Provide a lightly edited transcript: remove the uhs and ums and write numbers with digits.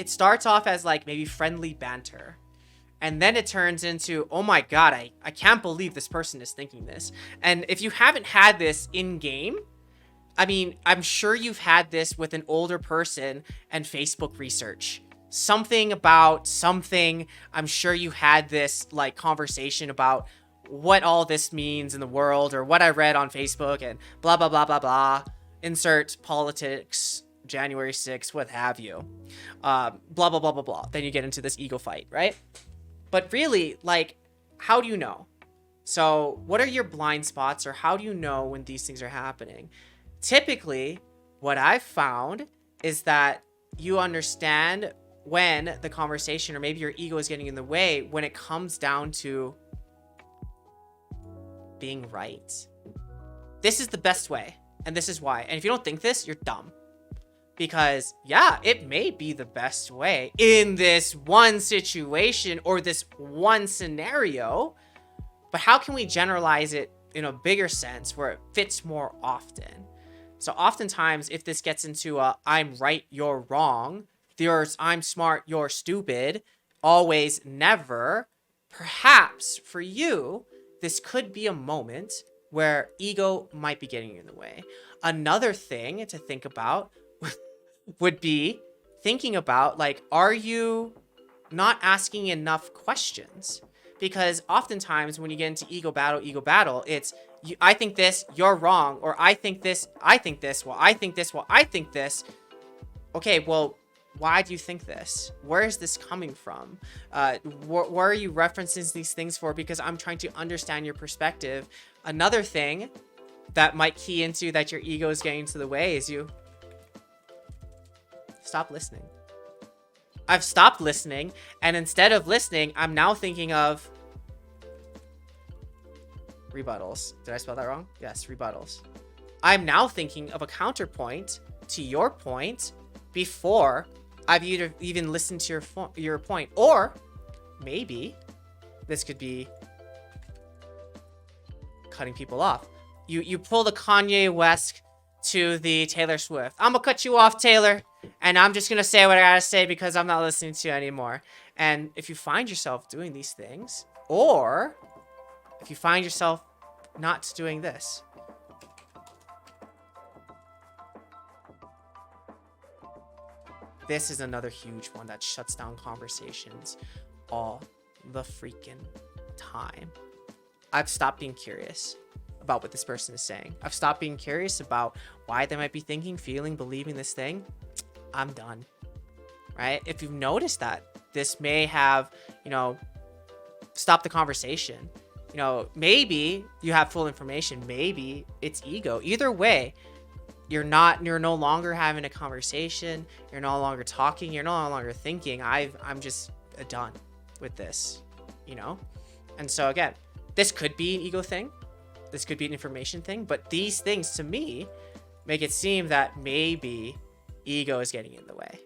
it starts off as like maybe friendly banter. And then it turns into, oh my God, I can't believe this person is thinking this. And if you haven't had this in game, I mean, I'm sure you've had this with an older person and Facebook research. Something about something. I'm sure you had this like conversation about what all this means in the world, or what I read on Facebook, and blah, blah, blah, blah, blah. Insert politics, January 6th, what have you. Blah, blah, blah, blah, blah. Then you get into this ego fight, right? But really, like, how do you know? So what are your blind spots, or how do you know when these things are happening? Typically, what I've found is that you understand when the conversation, or maybe your ego, is getting in the way when it comes down to being right. This is the best way, and this is why. And if you don't think this, you're dumb. Because, yeah, it may be the best way in this one situation or this one scenario, but how can we generalize it in a bigger sense where it fits more often? So oftentimes, if this gets into a I'm right, you're wrong, there's I'm smart, you're stupid, always, never, perhaps for you, this could be a moment where ego might be getting in the way. Another thing to think about would be thinking about, like, are you not asking enough questions? Because oftentimes when you get into ego battle, it's I think this, you're wrong, or I think this, well, I think this, well, I think this. Okay, well, why do you think this? Where is this coming from? Where are you referencing these things for? Because I'm trying to understand your perspective. Another thing that might key into that your ego is getting into the way is you stop listening. I've stopped listening, and instead of listening, I'm now thinking of rebuttals. Did I spell that wrong? Yes, rebuttals. I'm now thinking of a counterpoint to your point before I've even listened to your point. Or maybe this could be cutting people off. You pull the Kanye West to the Taylor Swift. I'm gonna cut you off, Taylor, and I'm just gonna say what I gotta say because I'm not listening to you anymore. And if you find yourself doing these things, or if you find yourself not doing this, this is another huge one that shuts down conversations all the freaking time. I've stopped being curious about what this person is saying. I've stopped being curious about why they might be thinking, feeling, believing this thing. I'm done, right? If you've noticed that this may have, stopped the conversation, maybe you have full information, maybe it's ego. Either way, you're no longer having a conversation. You're no longer talking. You're no longer thinking. I'm just done with this, And so again, this could be an ego thing. This could be an information thing, but these things to me make it seem that maybe ego is getting in the way.